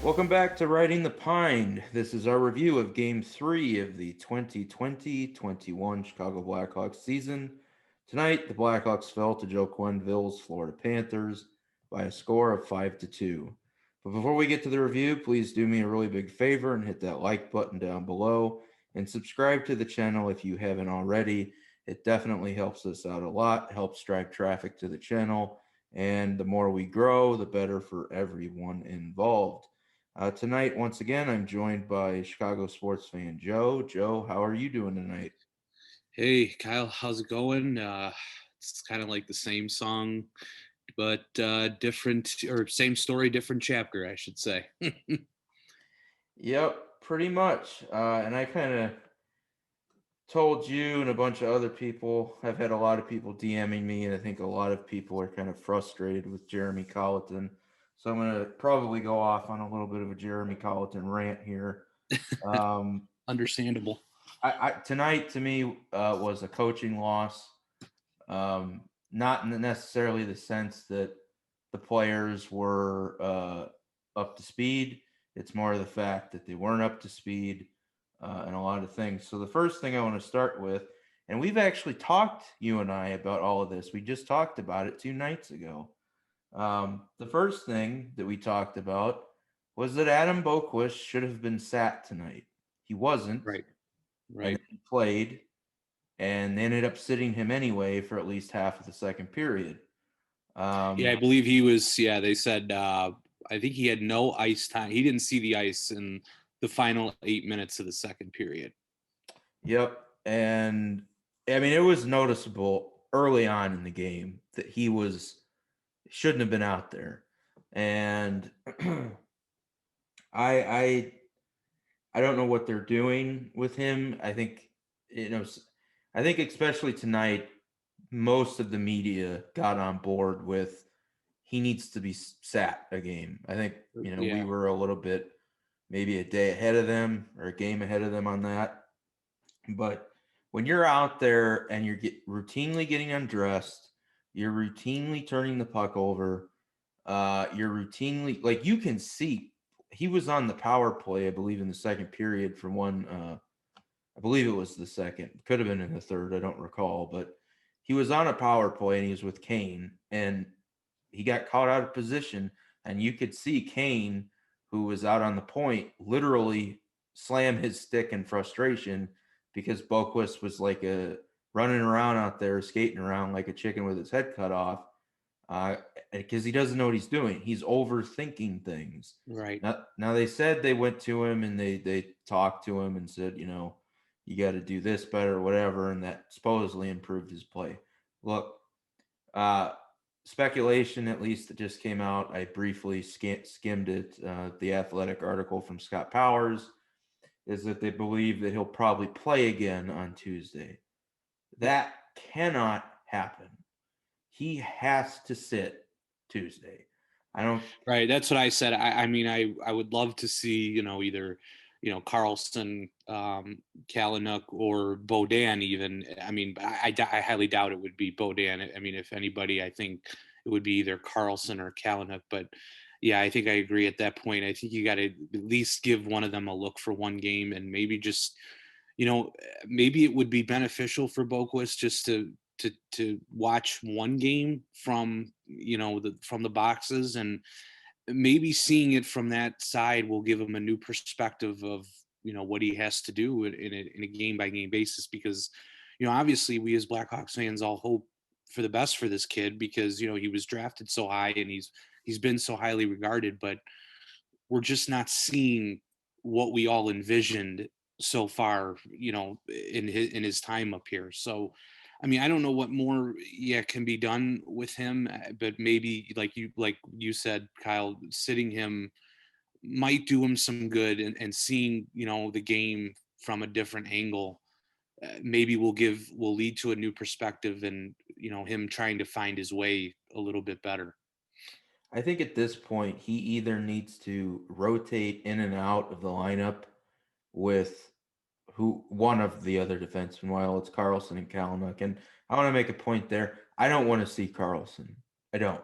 Welcome back to Riding the Pine. This is our review of Game 3 of the 2020-21 Chicago Blackhawks season. Tonight, the Blackhawks fell to Joel Quenneville's Florida Panthers by a score of 5-2. But before we get to the review, please do me a really big favor and hit that like button down below and subscribe to the channel if you haven't already. It definitely helps us out a lot, helps drive traffic to the channel, and the more we grow, the better for everyone involved. Tonight, once again, I'm joined by Chicago sports fan Joe. Joe, how are you doing tonight? Hey, Kyle, how's it going? It's kind of like the same song, but different, or same story, different chapter, I should say. Yep, pretty much. And I kind of told you and a bunch of other people. I've had a lot of people DMing me, and I think a lot of people are kind of frustrated with Jeremy Colliton. So I'm going to probably go off on a little bit of a Jeremy Colliton rant here. Um, Understandable. tonight to me was a coaching loss. Not in necessarily the sense that the players were up to speed. It's more the fact that they weren't up to speed and a lot of things. So the first thing I want to start with, and we've actually talked, you and I, about all of this. We just talked about it 2 nights ago. The first thing that we talked about was that Adam Boqvist should have been sat tonight. He wasn't, Right, and right. then he played, and they ended up sitting him anyway for at least half of the second period. Yeah, I Um, believe he was. Yeah, they said. I think he had no ice time. He didn't see the ice in the final 8 minutes of the second period. yep. And I mean, it was noticeable early on in the game that he shouldn't have been out there. And I I I don't know what they're doing with him. I think you know I think especially tonight most of the media got on board with he needs to be sat a game. I think, we Yeah, were a little bit maybe a day ahead of them or a game ahead of them on that. But when you're out there and routinely getting undressed, you're routinely turning the puck over, you're routinely like you can see he was on the power play, I believe, in the second period for one. I believe it was the second, could have been in the third, I don't recall, but he was on a power play and he was with Kane and he got caught out of position, and you could see Kane, who was out on the point, literally slam his stick in frustration because Boqvist was like a running around out there, skating around like a chicken with his head cut off, because he doesn't know what he's doing. He's overthinking things. right. Now they said they went to him and they talked to him and said, you got to do this better, or whatever, and that supposedly improved his play. Look, uh, speculation, at least, that just came out. I briefly skimmed it. The Athletic article from Scott Powers is that they believe that he'll probably play again on Tuesday. That cannot happen. He has to sit Tuesday. I don't. Right. That's what I said. I mean, I would love to see, either, Carlson, Kalynuk, or Bodan even. I mean, I highly doubt it would be Bodan. I mean, if anybody, I think it would be either Carlson or Kalynuk. But yeah, I think I agree at that point. I think you got to at least give one of them a look for one game and maybe just, maybe it would be beneficial for Boqvist just to watch one game from from the boxes, and maybe seeing it from that side will give him a new perspective of what he has to do in a game by game basis, because obviously we as Blackhawks fans all hope for the best for this kid, because he was drafted so high and he's been so highly regarded, but we're just not seeing what we all envisioned so far, in his time up here. So, I mean, I don't know what more, can be done with him, but maybe like you said, Kyle, sitting him might do him some good, and seeing the game from a different angle, maybe will lead to a new perspective, and him trying to find his way a little bit better. I think at this point he either needs to rotate in and out of the lineup with who one of the other defensemen, while it's Carlson and Kalynuk. And I want to make a point there. I don't want to see Carlson. I don't.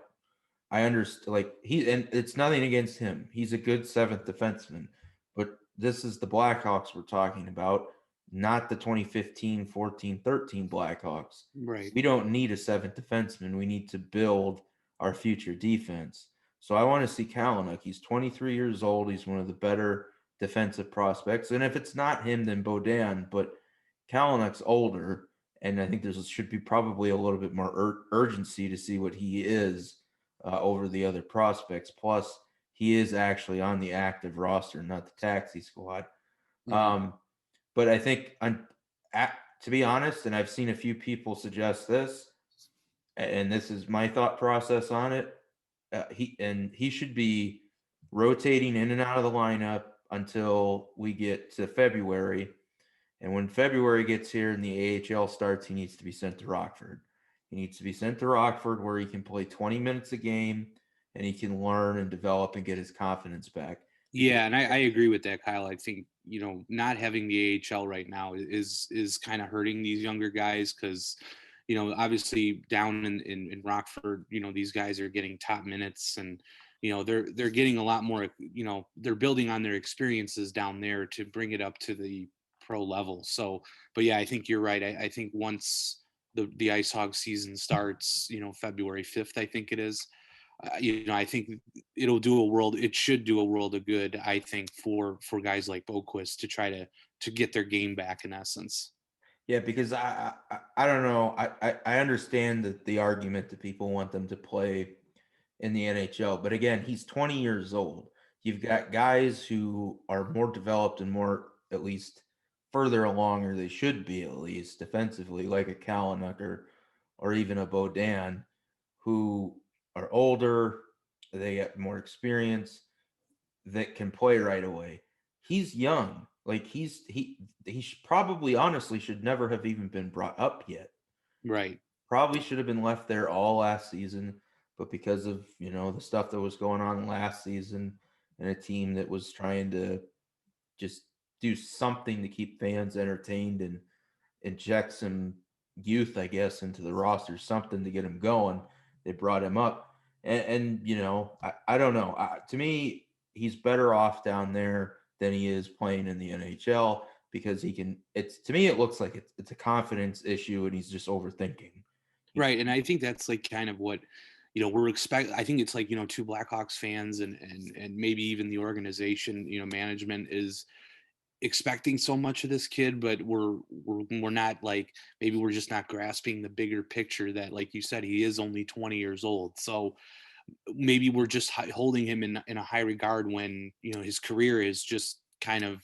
I understand, like and it's nothing against him. He's a good seventh defenseman, but this is the Blackhawks we're talking about, not the 2015, 14, 13 Blackhawks. Right. We don't need a seventh defenseman. We need to build our future defense. So I want to see Kalynuk. He's 23 years old. He's one of the better defensive prospects. And if it's not him, then Beaudin. But Kalynuk's older, and I think should be probably a little bit more urgency to see what he is over the other prospects. Plus, he is actually on the active roster, not the taxi squad. Mhm. But I think, to be honest, and I've seen a few people suggest this, and this is my thought process on it. He should be rotating in and out of the lineup until we get to February. And when February gets here and the AHL starts, he needs to be sent to Rockford. He needs to be sent to Rockford where he can play 20 minutes a game and he can learn and develop and get his confidence back. Yeah, and I agree with that, Kyle. I think, not having the AHL right now is kind of hurting these younger guys because, obviously down in Rockford, these guys are getting top minutes and, they're getting a lot more, they're building on their experiences down there to bring it up to the pro level. So, but yeah, I think you're right. I think once the Ice Hog season starts, February 5th, I think it is. I think it should do a world of good, I think, for guys like Boqvist to try to get their game back in essence. Yeah, because I don't know. I understand that the argument that people want them to play in the NHL, but again, he's 20 years old. You've got guys who are more developed and more, at least, further along, or they should be at least defensively, like a Kalynuk or even a Beaudin, who are older, they get more experience, that can play right away. He's young. Like he probably honestly should never have even been brought up yet. Right. Probably should have been left there all last season, but because of, the stuff that was going on last season and a team that was trying to just do something to keep fans entertained and inject some youth, I guess, into the roster, something to get him going. They brought him up, and I don't know. To me, he's better off down there than he is playing in the NHL because he can. It's to me, it looks like it's a confidence issue, and he's just overthinking. Right. And I think that's like kind of what, I think it's like, two Blackhawks fans and maybe even the organization, management is expecting so much of this kid, but we're not, like, maybe we're just not grasping the bigger picture that, like you said, he is only 20 years old. So maybe we're just holding him in a high regard when, his career is just kind of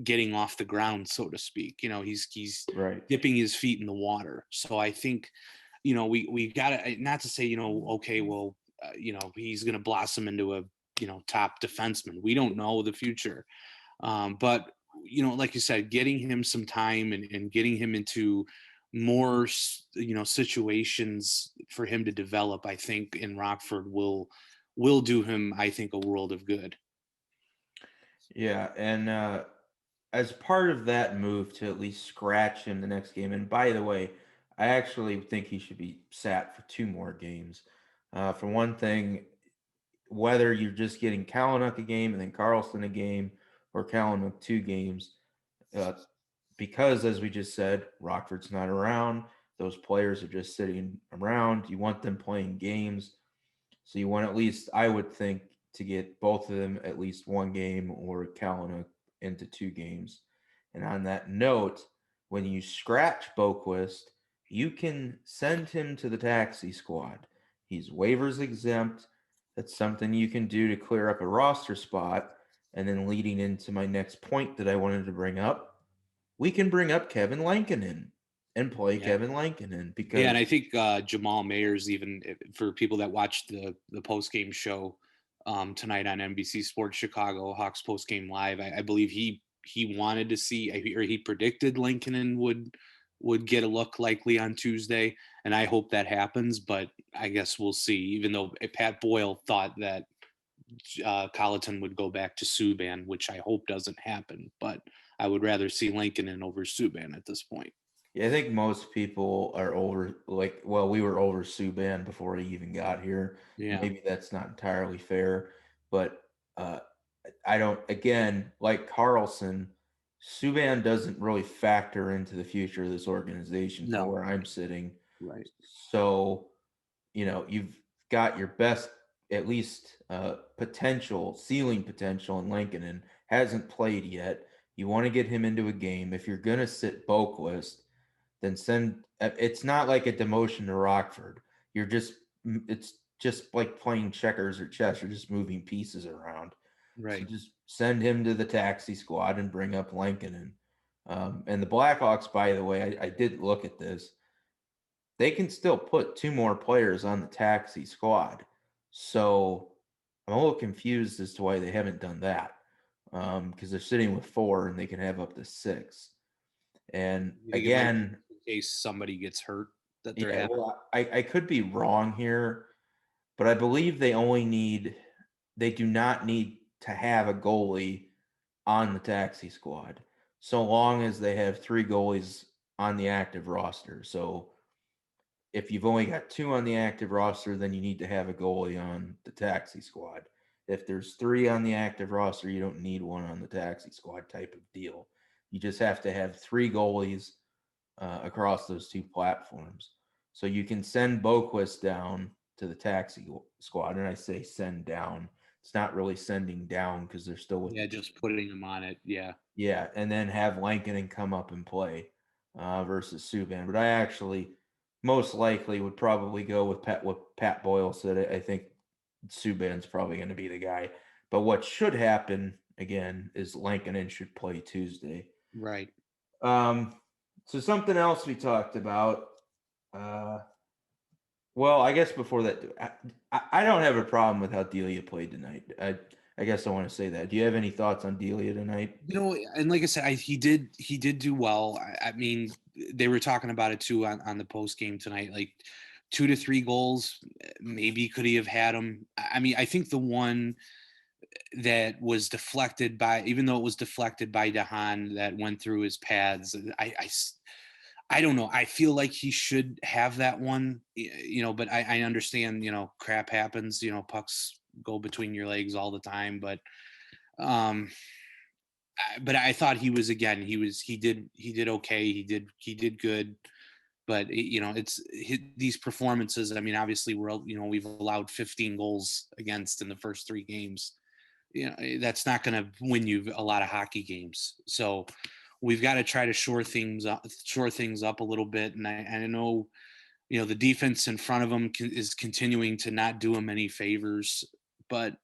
getting off the ground, so to speak. He's Right. dipping his feet in the water. So I think, we got to, not to say, okay, well, he's going to blossom into a, top defenseman. We don't know the future. But, like you said, getting him some time and getting him into more, situations for him to develop, I think in Rockford will do him, I think, a world of good. Yeah, and as part of that move to at least scratch him the next game, and by the way, I actually think he should be sat for 2 more games. For one thing, whether you're just getting Kalynuk a game and then Carlson a game, or Kalynuk 2 games, uh, because as we just said, Rockford's not around. Those players are just sitting around. You want them playing games. So you want, at least, I would think, to get both of them at least 1 game or Kalynuk into 2 games. And on that note, when you scratch Boqvist, you can send him to the taxi squad. He's waivers exempt. That's something you can do to clear up a roster spot. And then leading into my next point that I wanted to bring up, we can bring up Kevin Lankinen and play Yeah. Kevin Lankinen Yeah, because and I think Jamal Mayers, even for people that watched the post game show tonight on NBC Sports Chicago Hawks post game live, I believe he wanted to see, or he predicted Lankinen would get a look likely on Tuesday, and I hope that happens. But I guess we'll see. Even though Pat Boyle thought that Colliton would go back to Subban, which I hope doesn't happen, but I would rather see Lankinen over Subban at this point. Yeah, I think most people are over, like, well, we were over Subban before he even got here. Yeah. Maybe that's not entirely fair, but uh, I don't, again, like Carlson, Subban doesn't really factor into the future of this organization from No. where I'm sitting. Right. So, you've got your best, at least potential, ceiling potential in Lincoln and hasn't played yet. You want to get him into a game. If you're going to sit Boqvist, then it's not like a demotion to Rockford. It's just like playing checkers or chess. You're just moving pieces around. So Right. just send him to the taxi squad and bring up Lincoln. And the Blackhawks, by the way, I did look at this. They can still put two more players on the taxi squad. So I'm a little confused as to why they haven't done that. Because they're sitting with four and they can have up to six. And You think it might be again, in case somebody gets hurt that they're yeah, having? well, I could be wrong here, but I believe they do not need to have a goalie on the taxi squad, so long as they have three goalies on the active roster. So if you've only got two on the active roster, then you need to have a goalie on the taxi squad. If there's three on the active roster, you don't need one on the taxi squad type of deal. You just have to have three goalies across those two platforms. So you can send Boqvist down to the taxi squad, and I say send down. It's not really sending down because they're still with Yeah, the just team. putting them on it. Yeah. Yeah, and then have Lankinen come up and play versus Subban. But I actually most likely would probably go with what Pat Boyle said. I think Subban's probably going to be the guy. But what should happen again is Lankinen should play Tuesday. Right. Um, so something else we talked about. Uh, well, I guess before that, I don't have a problem with how Delia played tonight. I guess I want to say that. Do you have any thoughts on Delia tonight? And like I said, he did do well. I mean, they were talking about it too on the post game tonight. Like 2 to 3 goals, maybe could he have had them? I mean, I think the one that was deflected by, even though it was deflected by Dahan, that went through his pads. I don't know. I feel like he should have that one, but I understand, crap happens, pucks go between your legs all the time, um, but I thought he was, again, he did okay. He did good, but these performances. I mean, obviously we've allowed 15 goals against in the first 3 games. That's not going to win you a lot of hockey games. So we've got to try to shore things up a little bit. And I know, the defense in front of them is continuing to not do them any favors, but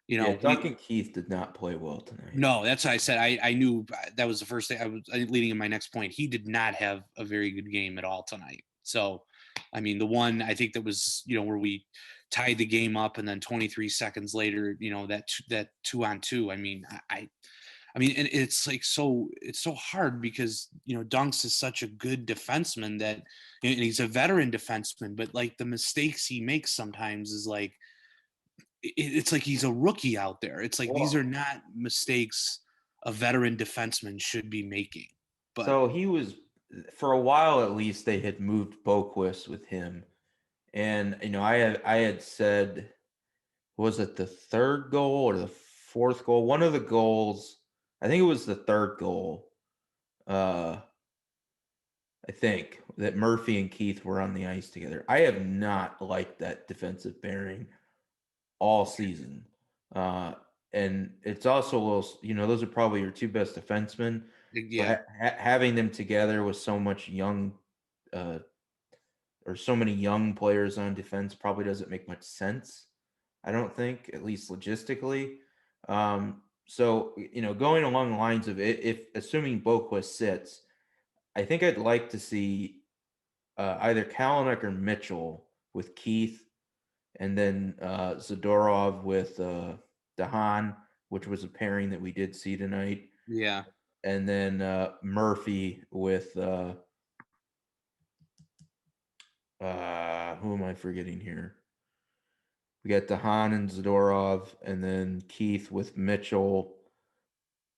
Yeah, we Duncan Keith did not play well tonight. no, that's what I said. I knew that was the first thing I was leading in my next point. He did not have a very good game at all tonight. So, I mean, the one I think that was, where we tied the game up and then 23 seconds later, that 2-on-2. I mean, I mean, and it's so hard because, Dunks is such a good defenseman and he's a veteran defenseman, but like the mistakes he makes sometimes is like, it's like he's a rookie out there. It's like these are Well, not mistakes a veteran defenseman should be making. But so he was for a while at least they had moved Boquist with him. And I had said, was it the third goal or the fourth goal? One of the goals, I think it was the third goal. Uh I think that Murphy and Keith were on the ice together. I have not liked that defensive pairing all season. Uh, and it's also a little, those are probably your two best defensemen. So yeah, having them together with uh, so many young players on defense probably doesn't make much sense. I don't think, at least logistically. So going along the lines of it, if assuming Boquist sits, I think I'd like to see either Kalanick or Mitchell with Keith and then Zadorov with Dahan, which was a pairing that we did see tonight, yeah, and then Murphy with who am I forgetting here? We got Dahan and Zadorov, and then Keith with Mitchell.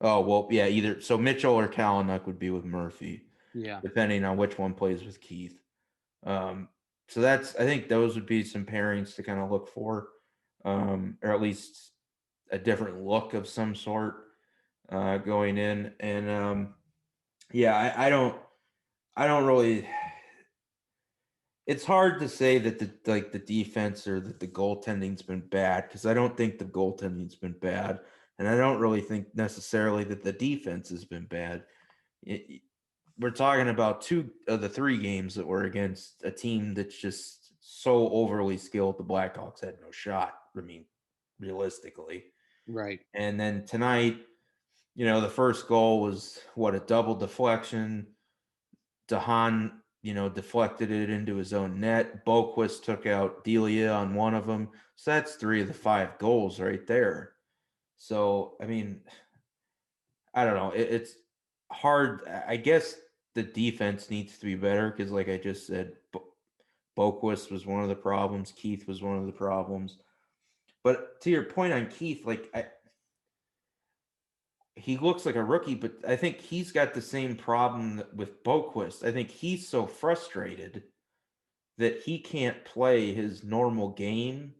Oh well, yeah, either so Mitchell or Kalanick would be with Murphy. Yeah. depending on which one plays with Keith. So I think those would be some pairings to kind of look for, or at least a different look of some sort going in. And yeah, I don't really. It's hard to say that the defense or that the goaltending's been bad, because I don't think the goaltending's been bad, and I don't really think necessarily that the defense has been bad. We're talking about 2 of the 3 games that were against a team that's just so overly skilled. The Blackhawks had no shot. I mean, realistically. Right. And then tonight, the first goal was a double deflection. DeHaan, deflected it into his own net. Boqvist took out Delia on one of them. So that's 3 of the 5 goals right there. So, I mean, I don't know. It's hard. I guess the defense needs to be better because, like I just said, Boqvist was one of the problems. Keith was one of the problems. But to your point on Keith, he looks like a rookie, but I think he's got the same problem with Boqvist. I think he's so frustrated that he can't play his normal game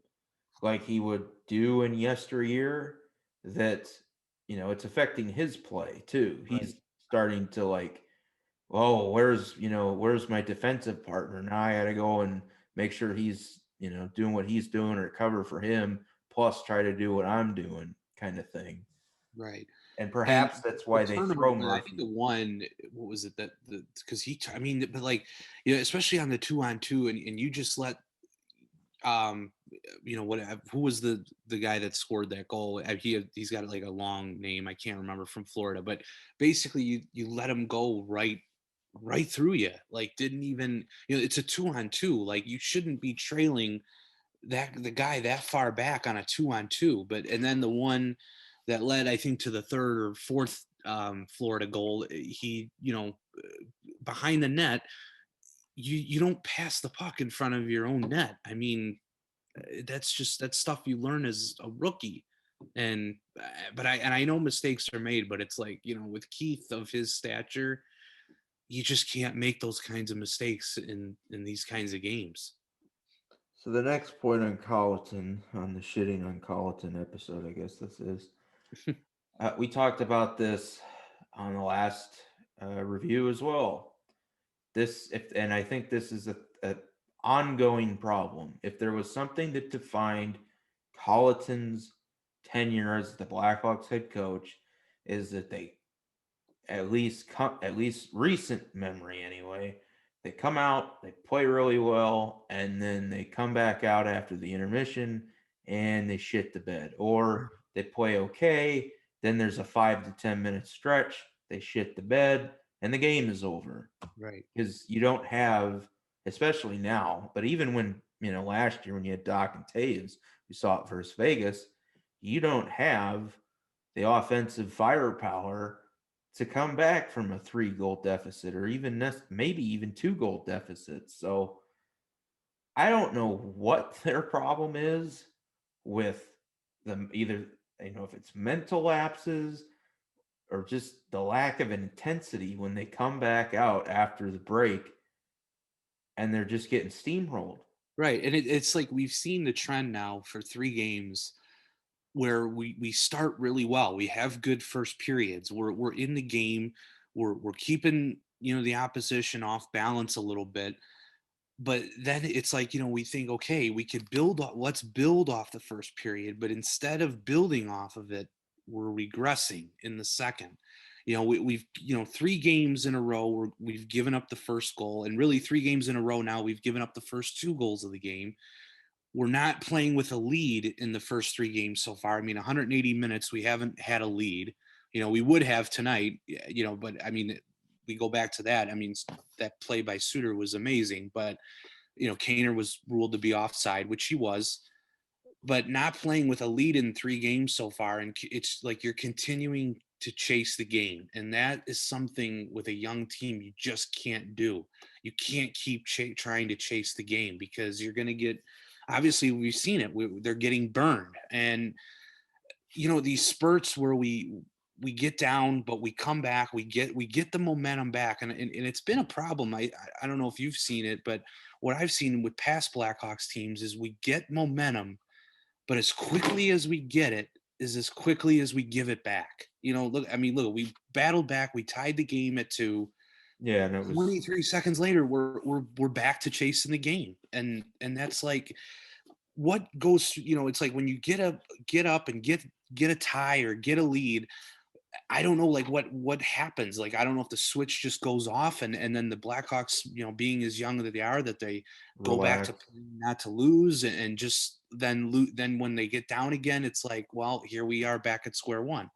like he would do in yesteryear, that it's affecting his play too. Right. He's starting to oh, where's my defensive partner? Now I gotta go and make sure he's doing what he's doing or cover for him, plus try to do what I'm doing, kind of thing. Right. And And perhaps that's the why they throw tournament, I think the Murphy. one, what was it that because I mean, but like, especially on the 2-on-2, and you just let, um, who was the guy that scored that goal? He's got like a long name. I can't remember, from Florida, but basically you let him go right through you. Like, didn't even, it's a 2-on-2. Like, you shouldn't be trailing the guy that far back on a 2-on-2. But and then the one that led, I think, to the third or fourth Florida goal, he, behind the net, you don't pass the puck in front of your own net. I mean, that's stuff you learn as a rookie. And but I know mistakes are made, but it's like, with Keith of his stature, you just can't make those kinds of mistakes in these kinds of games. So the next point on Colliton, on the shitting on Colliton episode, I guess this is. We talked about this on the last review as well. And I think this is a ongoing problem. If there was something that defined Colliton's tenure as the Blackhawks head coach, is that they at least recent memory anyway, they come out, they play really well, and then they come back out after the intermission and they shit the bed, or they play okay, then there's a 5 to 10 minute stretch, they shit the bed, and the game is over. Right. Because you don't have, especially now, but even when last year when you had Doc and Taves, we saw it versus Vegas, you don't have the offensive firepower to come back from a 3 goal deficit, or even maybe even 2 goal deficits. So I don't know what their problem is with them, either if it's mental lapses or just the lack of intensity when they come back out after the break and they're just getting steamrolled. Right. And it's like we've seen the trend now for 3 games where we start really well. We have good first periods. We're in the game. We're keeping, the opposition off balance a little bit. But then it's like, we think, okay, we could let's build off the first period. But instead of building off of it, we're regressing in the second. We've 3 games in a row where we've given up the first goal, and really 3 games in a row now we've given up the first 2 goals of the game. We're not playing with a lead in the first 3 games so far. I mean, 180 minutes, we haven't had a lead. We would have tonight, but I mean, we go back to that. I mean, that play by Suter was amazing, but, Kaner was ruled to be offside, which he was, but not playing with a lead in 3 games so far. And it's like you're continuing to chase the game. And that is something with a young team you just can't do. You can't keep trying to chase the game, because you're going to get, obviously we've seen it. They're getting burned. And, these spurts where we we get down, but we come back. We get the momentum back, and it's been a problem. I don't know if you've seen it, but what I've seen with past Blackhawks teams is we get momentum, but as quickly as we get it is as quickly as we give it back. Look, we battled back. We tied the game at 2. Yeah, and it was 23 seconds later, we're back to chasing the game, and that's like what goes. It's like when you get up and get a tie or get a lead. I don't know, like what happens. Like I don't know if the switch just goes off, and then the Blackhawks, being as young as they are, that they go back to relaxed. not to lose, and just then when they get down again, it's like, well, here we are back at square one.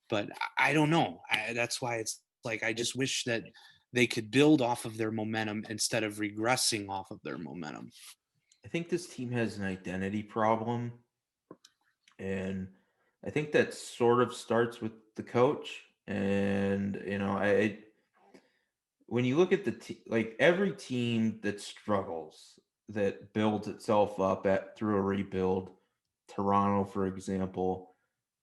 But I don't know. That's why it's like I just wish that they could build off of their momentum instead of regressing off of their momentum. I think this team has an identity problem, and I think that sort of starts with the coach. And I when you look at like every team that struggles, that builds itself up through a rebuild, Toronto, for example,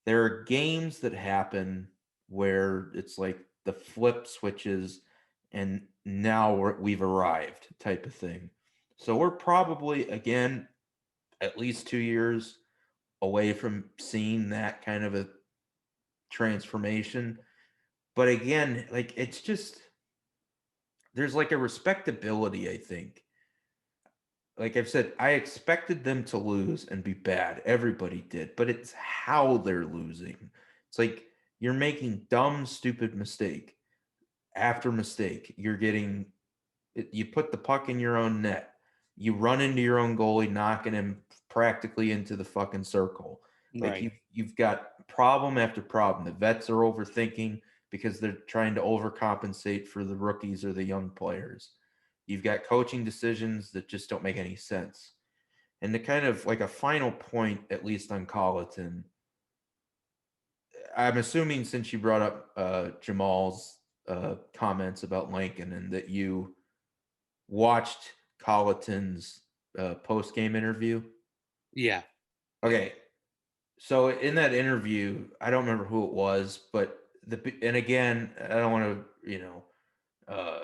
there are games that happen where it's like the flip switches, and now we've arrived type of thing. So we're probably again at least 2 years away from seeing that kind of a transformation. But again, like it's just there's like a respectability, I think. Like I've said, I expected them to lose and be bad. Everybody did, but it's how they're losing. It's like you're making dumb, stupid mistake after mistake. You put the puck in your own net. You run into your own goalie, knocking him practically into the fucking circle. Like Right. you've got problem after problem. The vets are overthinking because they're trying to overcompensate for the rookies or the young players. You've got coaching decisions that just don't make any sense. And the kind of like a final point, at least on Colliton, I'm assuming since you brought up Jamal's comments about Lincoln and that you watched Colliton's post game interview. Yeah. Okay, so in that interview, I don't remember who it was, but and again, I don't want to uh,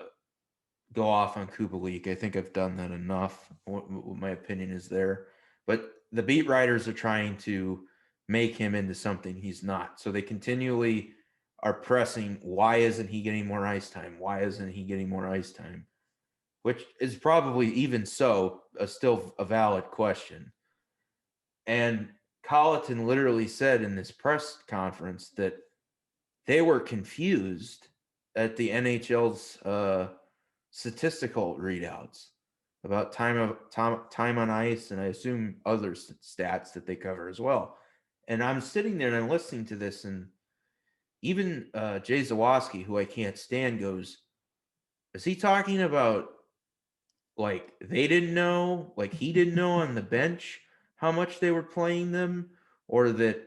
go off on Kubalik. I think I've done that enough. What my opinion is there, but the beat writers are trying to make him into something he's not. So they continually are pressing. Why isn't he getting more ice time? Why isn't he getting more ice time? Which is probably even so still a valid question. And Colliton literally said in this press conference that they were confused at the NHL's statistical readouts about time on ice, and I assume other stats that they cover as well. And I'm sitting there and I'm listening to this, and even Jay Zawaski, who I can't stand, goes, "Is he talking about like they didn't know, like he didn't know on the bench how much they were playing them, or that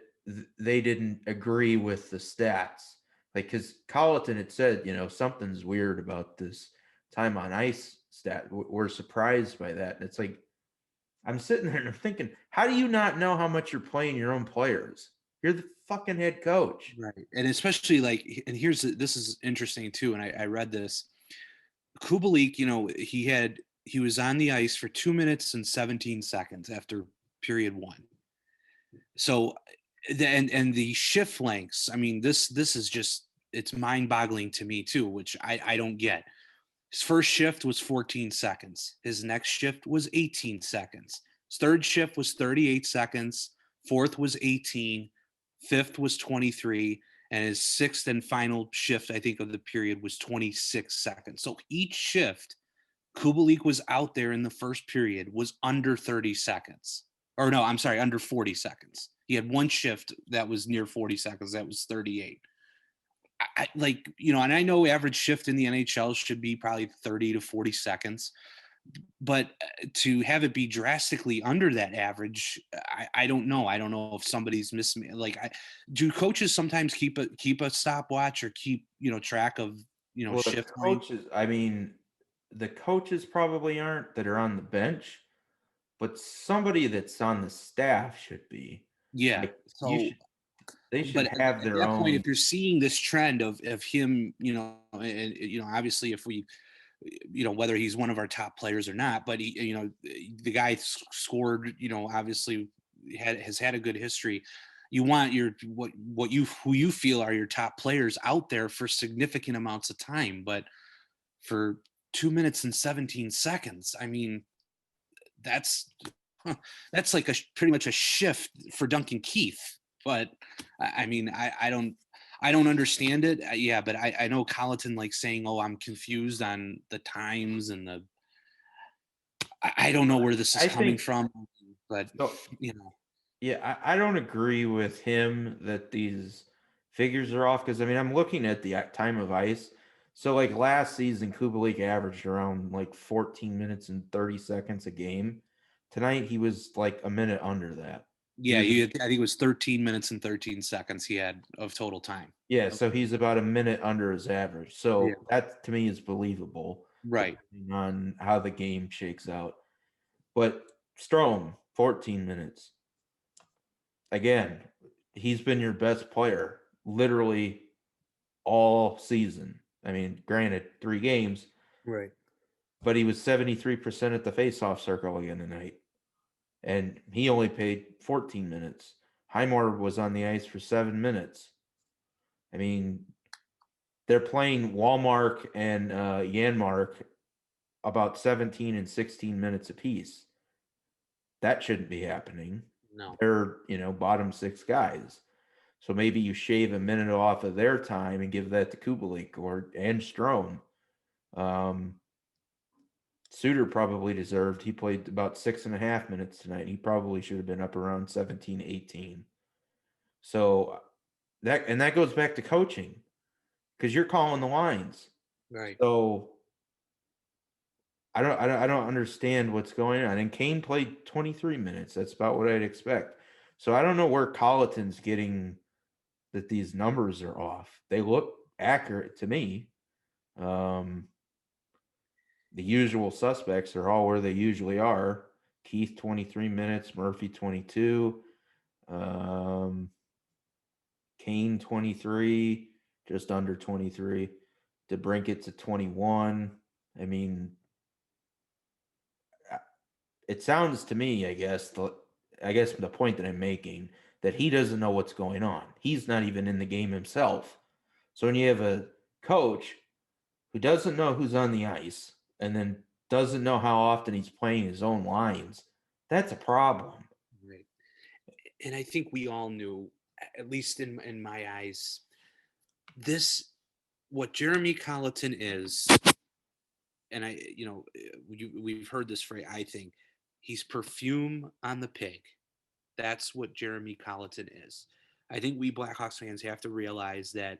they didn't agree with the stats?" Like, because Colliton had said, something's weird about this time on ice stat. We're surprised by that. And it's like, I'm sitting there and I'm thinking, how do you not know how much you're playing your own players? You're the fucking head coach. Right. And especially and this is interesting too. And I read this. Kubalik, he was on the ice for 2 minutes and 17 seconds after period 1. So and the shift lengths, I mean, this is just, it's mind-boggling to me too, which I don't get. His first shift was 14 seconds. His next shift was 18 seconds. His third shift was 38 seconds. Fourth was 18. Fifth was 23. And his sixth and final shift, I think, of the period was 26 seconds. So each shift, Kubalik was out there in the first period, was under 30 seconds. Or no, I'm sorry, under 40 seconds. He had one shift that was near 40 seconds. That was 38. And I know average shift in the NHL should be probably 30 to 40 seconds, but to have it be drastically under that average, I don't know. I don't know if somebody's missing. Do coaches sometimes keep a stopwatch or keep track of Well, the shift length? coaches, I mean, the coaches probably aren't that are on the bench, but somebody that's on the staff should be. Yeah. Like you So should. They should But have at their that point, own. if you're seeing this trend of him, and obviously if we, whether he's one of our top players or not, but he, the guy scored, obviously has had a good history. You want who you feel are your top players out there for significant amounts of time, but for 2 minutes and 17 seconds, I mean, that's that's like pretty much a shift for Duncan Keith. But I mean, I don't understand it. Yeah, but I know Colliton like saying, "Oh, I'm confused on the times and the." I don't know where this is I coming think from, but so. you know, Yeah, I don't agree with him that these figures are off because I mean I'm looking at the time of ice. So like last season, Kubalik averaged around like 14 minutes and 30 seconds a game. Tonight he was like a minute under that. He yeah, was I think it was 13 minutes and 13 seconds he had of total time. Yeah, so he's about a minute under his average. Yeah, So that to me is believable, right. depending on how the game shakes out. But Strome, 14 minutes. Again, he's been your best player literally all season. I mean, granted, 3 games, Right. but he was 73% at the faceoff circle again tonight. And he only played 14 minutes. Highmore was on the ice for 7 minutes. I mean, they're playing Walmart and Yanmark about 17 and 16 minutes apiece. That shouldn't be happening. No. They're, bottom six guys. So maybe you shave a minute off of their time and give that to Kubalik and Strome. Suter probably deserved. He played about 6.5 minutes tonight. He probably should have been up around 17, 18. So that goes back to coaching because you're calling the lines. Right. So I don't understand what's going on. And Kane played 23 minutes. That's about what I'd expect. So I don't know where Colliton's getting that these numbers are off. They look accurate to me. The usual suspects are all where they usually are. Keith 23 minutes, Murphy 22, Kane 23, just under 23, DeBrinket's at 21. I mean, it sounds to me, I guess the point that I'm making that he doesn't know what's going on. He's not even in the game himself. So when you have a coach who doesn't know who's on the ice and then doesn't know how often he's playing his own lines, that's a problem. Right. And I think we all knew, at least in my eyes, what Jeremy Colliton is, and we've heard this phrase. I think he's perfume on the pig. That's what Jeremy Colliton is. I think we Blackhawks fans have to realize that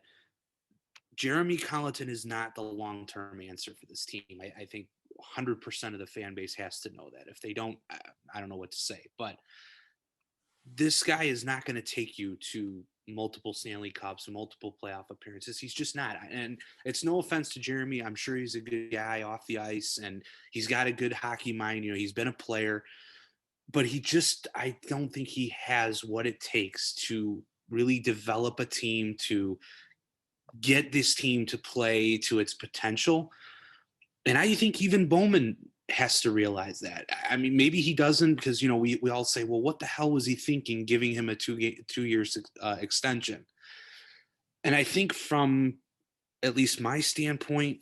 Jeremy Colliton is not the long-term answer for this team. I think 100% of the fan base has to know that. If they don't, I don't know what to say. But this guy is not going to take you to multiple Stanley Cups, multiple playoff appearances. He's just not. And it's no offense to Jeremy. I'm sure he's a good guy off the ice and he's got a good hockey mind. He's been a player, but I don't think he has what it takes to really develop a team, to get this team to play to its potential. And I think even Bowman has to realize that. I mean, maybe he doesn't because, we all say, well, what the hell was he thinking giving him a 2-year extension? And I think from at least my standpoint,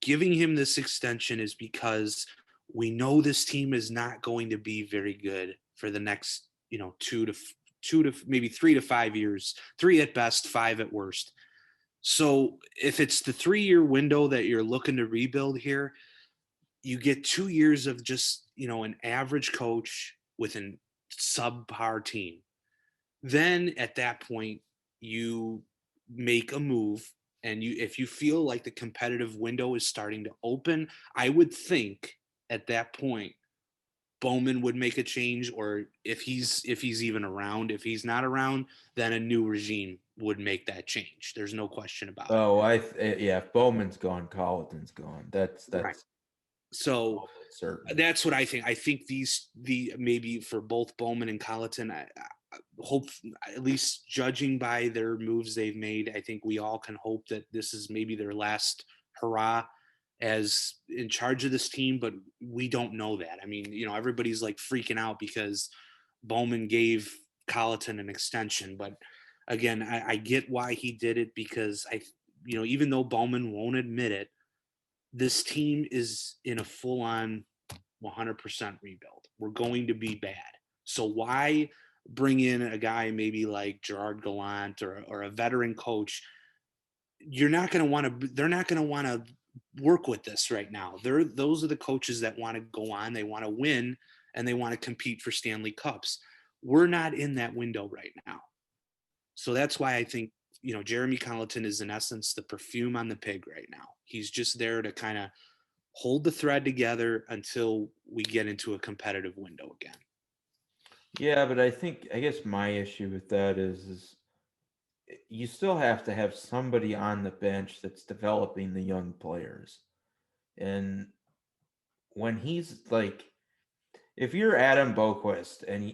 giving him this extension is because we know this team is not going to be very good for the next, 2 to maybe 3 to 5 years, 3 at best, 5 at worst. So if it's the 3-year window that you're looking to rebuild here, you get 2 years of just, an average coach with a subpar team. Then at that point, you make a move. And if you feel like the competitive window is starting to open, I would think at that point, Bowman would make a change, or if he's even around. If he's not around, then a new regime would make that change. There's no question about it. Oh, if Bowman's gone, Colliton's gone. That's Right. So certain. that's what I think. I think the maybe for both Bowman and Colliton, hope, at least judging by their moves they've made, I think we all can hope that this is maybe their last hurrah as in charge of this team, but we don't know that. I mean, everybody's like freaking out because Bowman gave Colliton an extension, but again, I get why he did it, because even though Bowman won't admit it, this team is in a full-on 100% rebuild. We're going to be bad. So why bring in a guy maybe like Gerard Gallant or a veteran coach? They're not going to want to work with this right now. Those are the coaches that want to go on, they want to win, and they want to compete for Stanley Cups. We're not in that window right now. So that's why I think, Jeremy Colliton is in essence the perfume on the pig right now. He's just there to kind of hold the thread together until we get into a competitive window again. Yeah, but I guess my issue with that is you still have to have somebody on the bench that's developing the young players. And when he's like, if you're Adam Boqvist and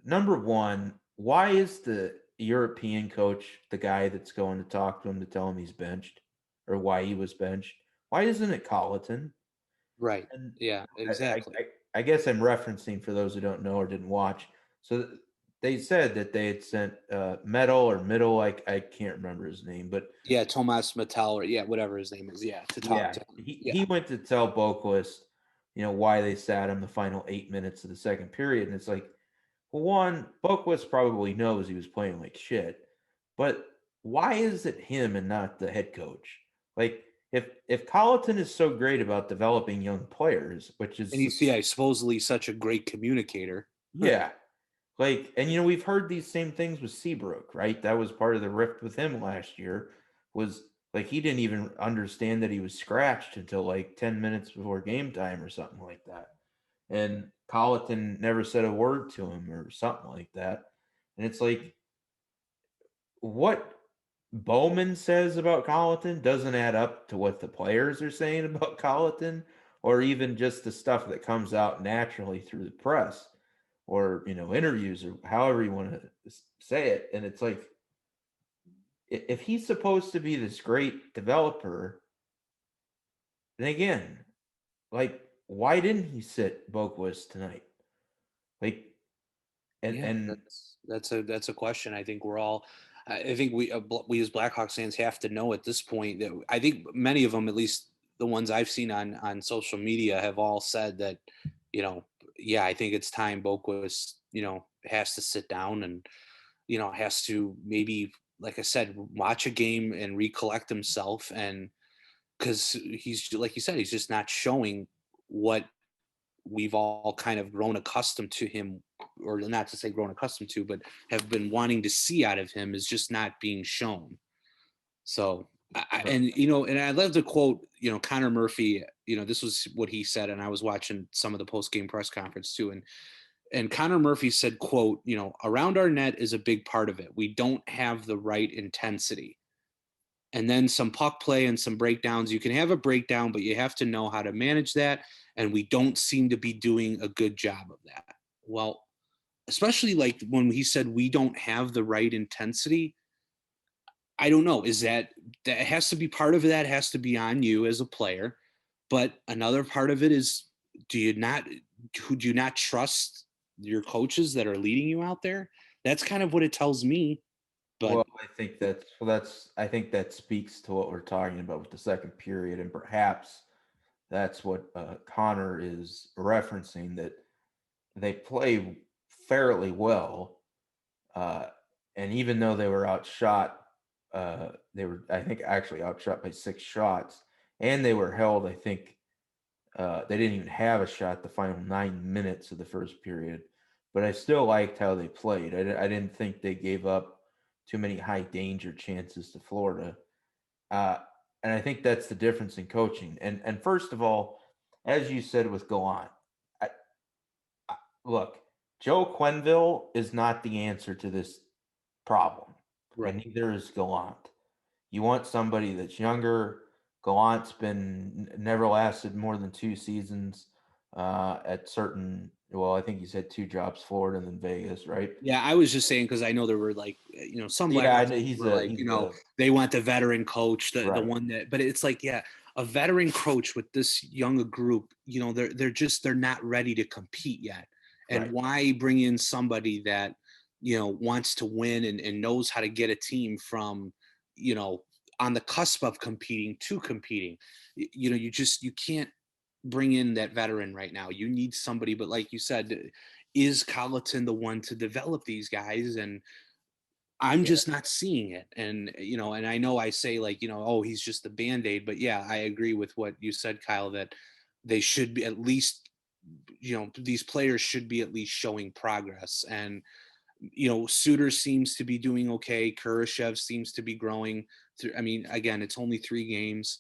number one, why is the European coach the guy that's going to talk to him to tell him he's benched or why he was benched? Why isn't it Colliton? Right. And Yeah, exactly. I guess I'm referencing for those who don't know or didn't watch. So they said that they had sent Metal or Middle, I can't remember his name, but yeah, Tomas Mattel, or whatever his name is, to talk to him. he went to tell Boqvist, why they sat him the final 8 minutes of the second period, and it's like, well, one, Boqvist probably knows he was playing like shit, but why is it him and not the head coach? Like, if Colliton is so great about developing young players, which is, and he's supposedly such a great communicator. yeah, like, and we've heard these same things with Seabrook, right? That was part of the rift with him last year, was like he didn't even understand that he was scratched until like 10 minutes before game time or something like that. And Colliton never said a word to him or something like that. And it's like, what Bowman says about Colliton doesn't add up to what the players are saying about Colliton, or even just the stuff that comes out naturally through the press or interviews or however you want to say it. And it's like, if he's supposed to be this great developer, then again, like, why didn't he sit Boqvist tonight? Like, and That's a question. I think we're all. I think we as Blackhawks fans have to know at this point that I think many of them, at least the ones I've seen on social media, have all said that, I think it's time Boqvist, has to sit down and, has to maybe, like I said, watch a game and recollect himself, and because he's, like you said, he's just not showing what we've all kind of grown accustomed to him, or not to say grown accustomed to, but have been wanting to see out of him, is just not being shown. So, and I love to quote, Connor Murphy, this was what he said, and I was watching some of the post-game press conference too. And Connor Murphy said, quote, around our net is a big part of it. We don't have the right intensity. And then some puck play and some breakdowns. You can have a breakdown, but you have to know how to manage that. And we don't seem to be doing a good job of that. Well, especially like when he said we don't have the right intensity, I don't know. Is that has to be part of that has to be on you as a player. But another part of it is, do you not trust your coaches that are leading you out there? That's kind of what it tells me. But I think that speaks to what we're talking about with the second period, and perhaps that's what Connor is referencing, that they play fairly well, and even though they were outshot, they were, I think, actually outshot by 6 shots, and they were held. I think they didn't even have a shot the final 9 minutes of the first period, but I still liked how they played. I didn't think they gave up too many high danger chances to Florida. And I think that's the difference in coaching. And first of all, as you said with Gallant, look, Joel Quenneville is not the answer to this problem, right. and neither is Gallant. You want somebody that's younger. Gallant's never lasted more than 2 seasons at certain Well, I think you said 2 drops, Florida and then Vegas, right? Yeah, I was just saying because I know there were like some Yeah, I Blackhawks know fans were like he's a they want the veteran coach, the right, one that, but it's like, yeah, a veteran coach with this younger group, they're not ready to compete yet, and right. why bring in somebody that wants to win and knows how to get a team from you know on the cusp of competing to competing. You can't bring in that veteran right now. You need somebody, but like you said, is Colliton the one to develop these guys? And I'm Yeah. just not seeing it. And and I know I say like, oh, he's just the band-aid, but yeah, I agree with what you said, Kyle, that they should be at least, these players should be at least showing progress. And Suter seems to be doing okay. Kurashev seems to be growing through. I mean, again, it's only 3 games,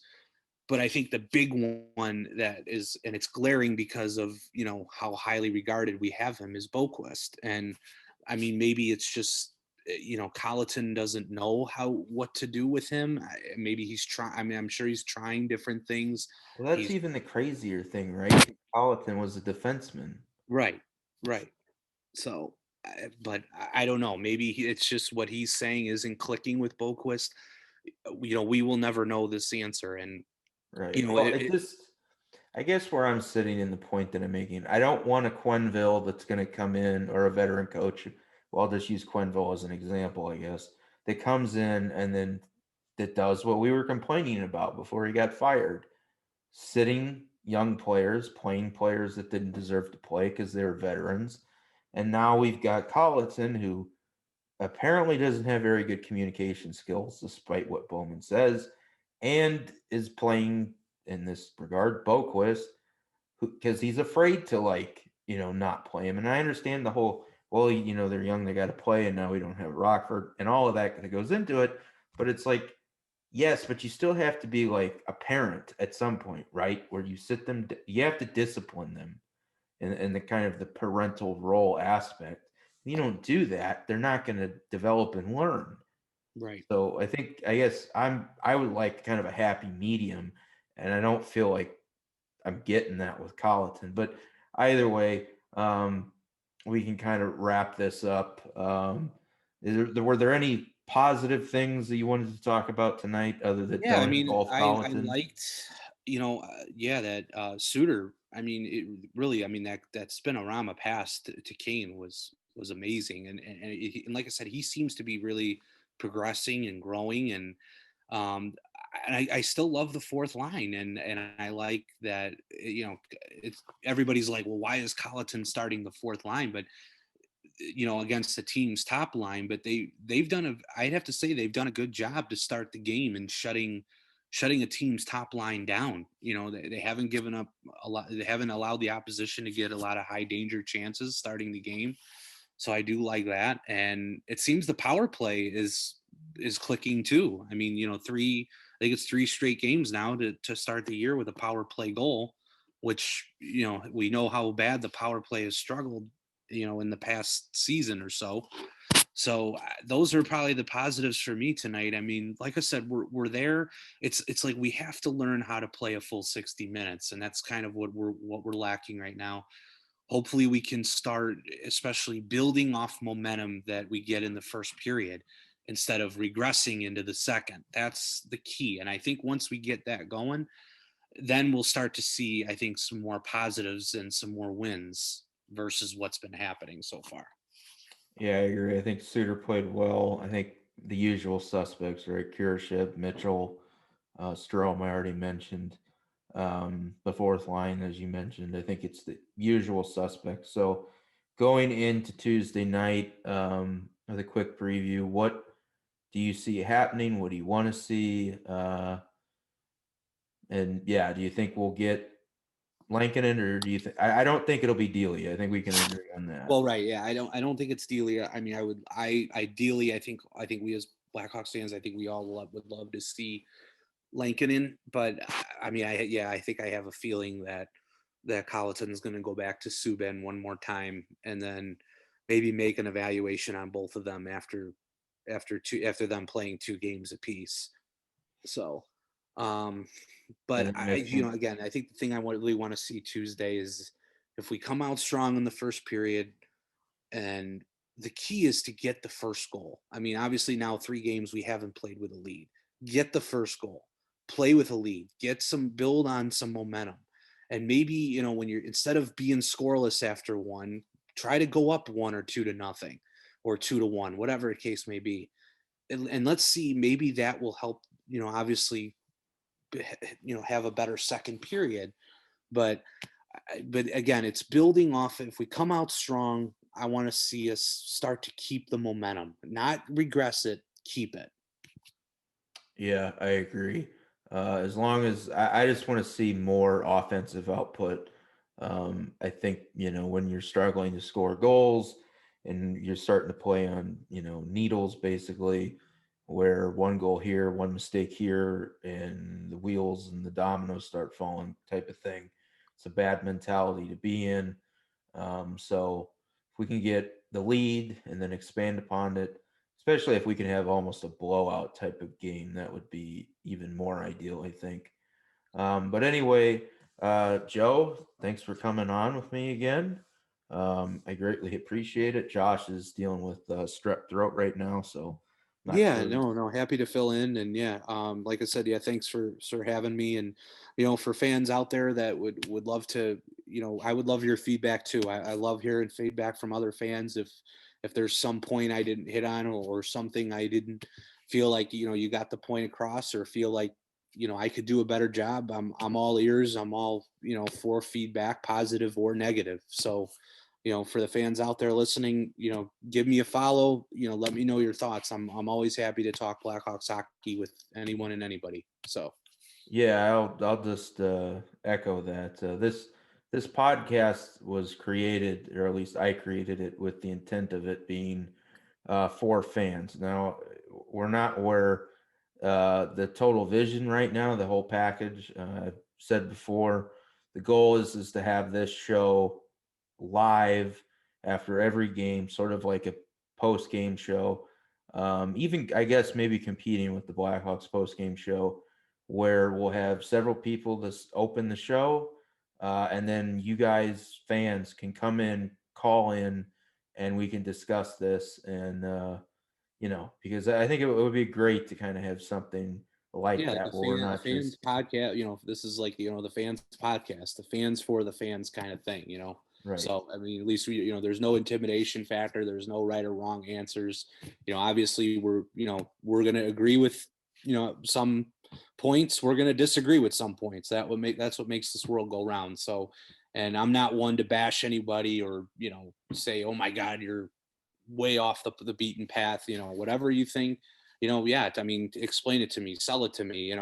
but I think the big one that is, and it's glaring because of how highly regarded we have him, is Boqvist. And I mean, maybe it's just Colliton doesn't know what to do with him. Maybe he's trying. I mean, I'm sure he's trying different things. Well, that's He's even the crazier thing, right? Colleton was a defenseman. right, right. So, but I don't know. Maybe it's just what he's saying isn't clicking with Boqvist. We will never know this answer, and Right. you know, Well, it, it it just I guess where I'm sitting in the point that I'm making, I don't want a Quenneville that's going to come in or a veteran coach. Well, I'll just use Quenneville as an example, I guess, that comes in and then that does what we were complaining about before he got fired, sitting young players, playing players that didn't deserve to play because they were veterans. And now we've got Colleton, who apparently doesn't have very good communication skills, despite what Bowman says, and is playing in this regard Boqvist because he's afraid to not play him. And I understand the whole well, they're young, they got to play, and now we don't have Rockford and all of that goes into it. But it's like, yes, but you still have to be like a parent at some point, right? Where you sit them, you have to discipline them in the kind of the parental role aspect. If you don't do that, they're not going to develop and learn. right. So I guess I would like kind of a happy medium, and I don't feel like I'm getting that with Colleton. But either way, we can kind of wrap this up. Were there any positive things that you wanted to talk about tonight other than Yeah, I don't mean, involve I Colleton? liked, yeah, that Suter. I mean, it really, I mean, that spin-o-rama pass to Kane was amazing, and like I said, he seems to be really progressing and growing, um, and I still love the fourth line, and I like that. It's everybody's like, well, why is Colleton starting the fourth line? But against the team's top line, but they've done I'd have to say they've done a good job to start the game and shutting a team's top line down. They haven't given up a lot. They haven't allowed the opposition to get a lot of high danger chances starting the game. So I do like that. And it seems the power play is clicking too. I mean, I think it's 3 straight games now to start the year with a power play goal, which, we know how bad the power play has struggled, in the past season or so. So those are probably the positives for me tonight. I mean, like I said, we're there. It's like we have to learn how to play a full 60 minutes, and that's kind of what we're lacking right now. Hopefully we can start especially building off momentum that we get in the first period instead of regressing into the second. That's the key. And I think once we get that going, then we'll start to see, I think, some more positives and some more wins versus what's been happening so far. Yeah, I agree. I think Suter played well. I think the usual suspects, right? Kurashev, Mitchell, Strome, I already mentioned. The fourth line, as you mentioned, I think it's the usual suspects. So going into Tuesday night, with a quick preview, what do you see happening? What do you want to see? And yeah, do you think we'll get Lankinen, or do you think I don't think it'll be Delia. I think we can agree on that. Well, right, yeah, I don't think it's Delia. I mean, I ideally, I think we as Blackhawks fans, I think we all would love to see Lankinen, but I mean, I think I have a feeling that Colliton's going to go back to Subban one more time, and then maybe make an evaluation on both of them after them playing 2 games apiece. So, um, And but then I think again, I think the thing I really want to see Tuesday if we come out strong in the first period, and the key is to get the first goal. I mean, obviously now 3 games we haven't played with a lead. Get the first goal. Play with a lead. Build on some momentum. And maybe, when you're instead of being scoreless after one, try to go up 1 or 2 to nothing or 2-1, whatever the case may be. And let's see, maybe that will help, obviously, have a better second period. But again, it's building off. If we come out strong, I want to see us start to keep the momentum, not regress it, keep it. Yeah, I agree. As long as I just want to see more offensive output. I think, when you're struggling to score goals and you're starting to play on, needles basically, where one goal here, one mistake here, and the wheels and the dominoes start falling type of thing. It's a bad mentality to be in. So if we can get the lead and then expand upon it, especially if we can have almost a blowout type of game, that would be even more ideal, I think. But anyway, Joe, thanks for coming on with me again. I greatly appreciate it. Josh is dealing with strep throat right now, so not Yeah, sure. no, happy to fill in. And yeah, like I said, yeah, thanks for having me. And for fans out there that would love to, I would love your feedback too. I love hearing feedback from other fans. If there's some point I didn't hit on, or something I didn't feel like you got the point across, or feel like I could do a better job, I'm all ears. I'm all for feedback, positive or negative. So for the fans out there listening, give me a follow, let me know your thoughts. I'm always happy to talk Blackhawks hockey with anyone and anybody. So Yeah, I'll just echo that. This podcast was created, or at least I created it, with the intent of it being for fans. Now, we're not where the total vision right now, the whole package. I've said before, the goal is to have this show live after every game, sort of like a post game show. Even I guess maybe competing with the Blackhawks post game show, where we'll have several people to open the show, and then you guys fans can come in, call in, and we can discuss this. And because I think it would be great to kind of have something like yeah, that where we're the not fans just podcast, this is like, the fans podcast, the fans for the fans kind of thing, right. So, I mean, at least there's no intimidation factor. There's no right or wrong answers. Obviously we're going to agree with, some points. We're going to disagree with some points. That's what makes this world go round. So, and I'm not one to bash anybody or, say, oh my God, you're way off the beaten path, whatever you think, yeah, I mean, explain it to me, sell it to me,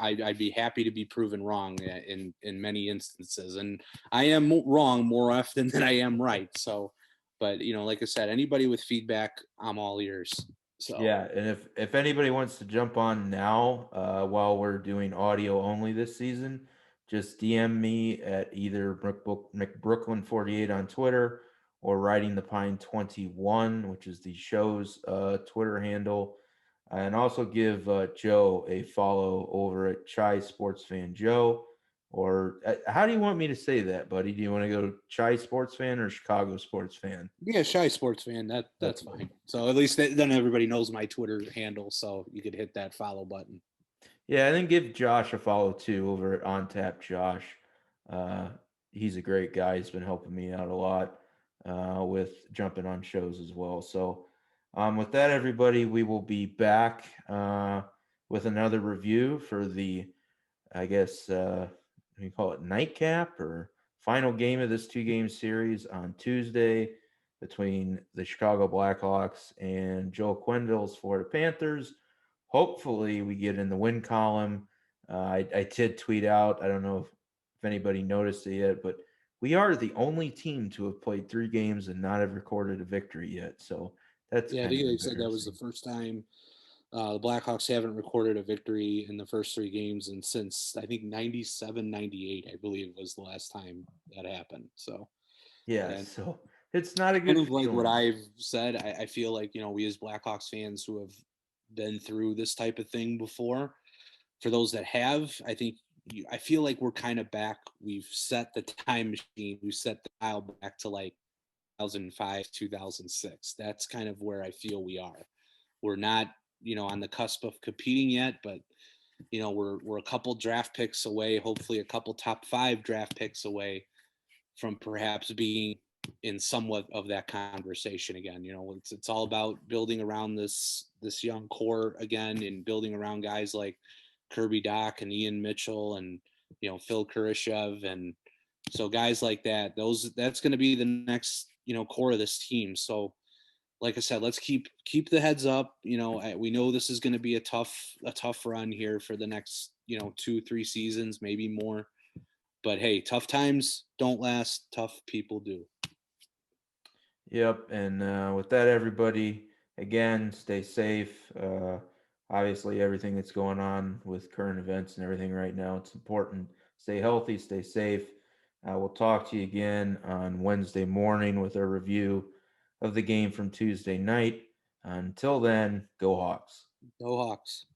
I'd be happy to be proven wrong in many instances. And I am wrong more often than I am right. So, but, like I said, anybody with feedback, I'm all ears. So, Yeah, and if anybody wants to jump on now, while we're doing audio only this season, just DM me at either McBrooklyn48 on Twitter or Riding the Pine 21, which is the show's Twitter handle, and also give Joe a follow over at Chai Sports Fan Joe. Or how do you want me to say that, buddy? Do you want to go Chai Sports Fan or Chicago Sports Fan? yeah, shy sports fan, that's Okay. fine. So at least then everybody knows my Twitter handle, so you could hit that follow button. Yeah, and then give Josh a follow too over at On Tap Josh. Uh, he's a great guy. He's been helping me out a lot with jumping on shows as well. So, with that, everybody, we will be back with another review for the, I guess, what do you call it, nightcap or final game of this 2 game series on Tuesday between the Chicago Blackhawks and Joel Quenneville's Florida Panthers. Hopefully, we get in the win column. I did tweet out, I don't know if anybody noticed it yet, but we are the only team to have played 3 games and not have recorded a victory yet. So that's Yeah, I kind think of they said that was the embarrassing. first time the Blackhawks haven't recorded a victory in the first 3 games, and since I think 97, 98, I believe was the last time that happened. So, Yeah, and so it's not a kind good of like what feeling. I've said, I feel like, we as Blackhawks fans who have been through this type of thing before, for those that have, I think I feel like we're kind of back. We've set the time machine. We set the dial back to like 2005, 2006. That's kind of where I feel we are. We're not, on the cusp of competing yet, but we're a couple draft picks away, hopefully a couple top 5 draft picks away from perhaps being in somewhat of that conversation again. It's all about building around this young core again, and building around guys like Kirby Doc and Ian Mitchell and Phil Kurashev, and so guys like that's going to be the next core of this team. So like I said, let's keep the heads up. We know this is going to be a tough run here for the next 2-3 seasons, maybe more. But hey, tough times don't last. Tough people do. Yep. And with that, everybody, again, stay safe. Obviously, everything that's going on with current events and everything right now, it's important. Stay healthy, stay safe. We'll talk to you again on Wednesday morning with a review of the game from Tuesday night. Until then, go Hawks. Go Hawks.